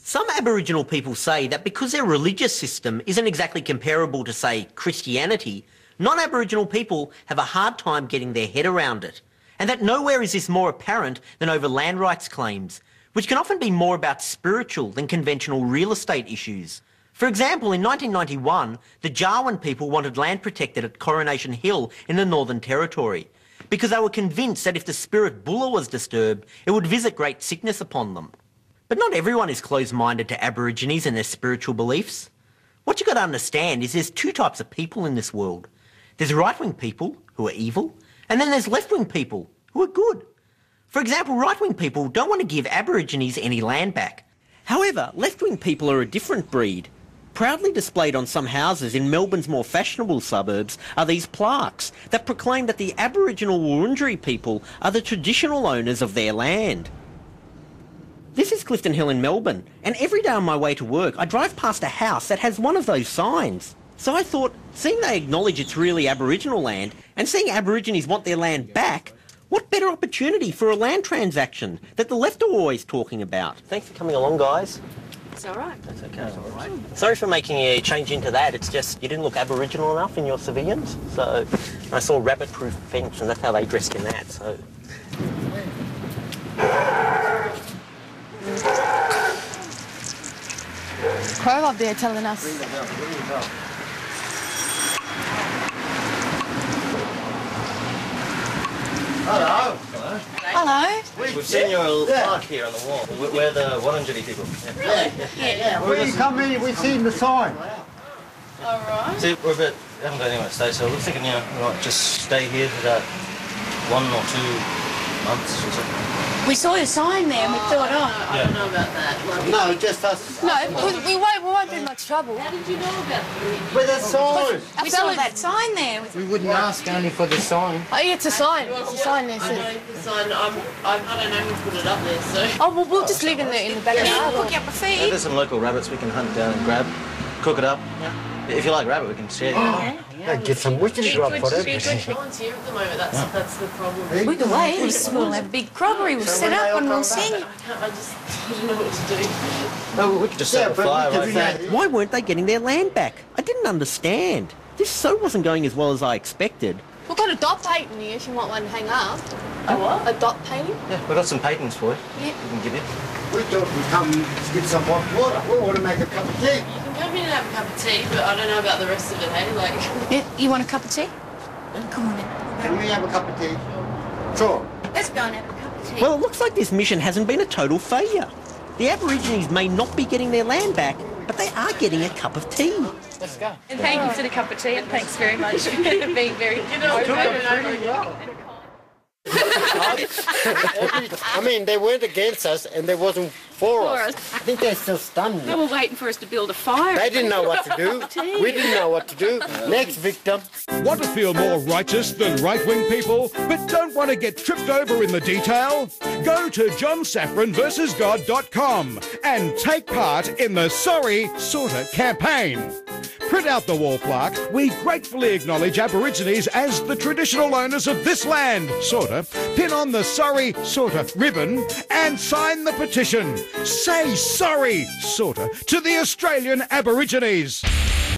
Some Aboriginal people say that because their religious system isn't exactly comparable to, say, Christianity, non-Aboriginal people have a hard time getting their head around it, and that nowhere is this more apparent than over land rights claims, which can often be more about spiritual than conventional real estate issues. For example, in 1991, the Jawoyn people wanted land protected at Coronation Hill in the Northern Territory, because they were convinced that if the spirit Bulla was disturbed, it would visit great sickness upon them. But not everyone is closed-minded to Aborigines and their spiritual beliefs. What you've got to understand is there's two types of people in this world. There's right-wing people, who are evil, and then there's left-wing people, who are good. For example, right-wing people don't want to give Aborigines any land back. However, left-wing people are a different breed. Proudly displayed on some houses in Melbourne's more fashionable suburbs are these plaques that proclaim that the Aboriginal Wurundjeri people are the traditional owners of their land. This is Clifton Hill in Melbourne, and every day on my way to work I drive past a house that has one of those signs. So I thought, seeing they acknowledge it's really Aboriginal land, and seeing Aborigines want their land back, what better opportunity for a land transaction that the left are always talking about? Thanks for coming along, guys. It's all right. That's okay. That's all right. Sorry for making you change into that. It's just you didn't look Aboriginal enough in your civilians. So I saw rabbit-proof fence, and that's how they dressed in that. So. Crow up there telling us. Hello. Hello. We've seen your plaque here on the wall. We're the Wurundjeri people. Really? Yeah. We come in, we've seen the sign. All right. See, we haven't got anywhere to stay, so we're thinking, we might just stay here for about 1 or 2 months or something. We saw your sign there and we thought, I don't know about that. No, just us. no, we won't be much trouble. How did you know about it? With a sign. We saw that sign there. We wouldn't ask only for the sign. Oh, yeah, it's a sign. It's a sign there. I know the sign. I don't know who put it up there, so. Oh, well, we'll just leave it in the back of the car. Cook you up a feed. There's some local rabbits we can hunt down and grab, cook it up. If you like rabbit, we can share it. Get some witches up for it. No one's here at the moment. That's the problem. We can wait. We'll have a big crockery. We'll set up and we'll sing. I just don't know what to do. No, we could just set a fire right there. Why weren't they getting their land back? I didn't understand. This so wasn't going as well as I expected. We've got a dot painting here if you want one to hang up. A what? A dot painting? Yeah, we've got some paintings for you. Yeah. We can give you. We thought we'd come get some hot water. We want to make a cup of tea. You can come in and have a cup of tea, but I don't know about the rest of it, hey? Like. Yeah, you want a cup of tea? Come on in. Can we have a cup of tea? Sure. Let's go and have a cup of tea. Well, it looks like this mission hasn't been a total failure. The Aborigines may not be getting their land back, but they are getting a cup of tea. Let's go. And thank you for the cup of tea, and thanks very much for being very I mean, they weren't against us and they wasn't for us. I think they're still stunned. They were waiting for us to build a fire. They didn't know what to do. We didn't know what to do. Next victim. Want to feel more righteous than right-wing people, but don't want to get tripped over in the detail? Go to johnsaffronversusgod.com and take part in the Sorry Sorta campaign. Print out the wall plaque. We gratefully acknowledge Aborigines as the traditional owners of this land, sorta. Pin on the Sorry Sorta ribbon and sign the petition. Say sorry, sorta, to the Australian Aborigines.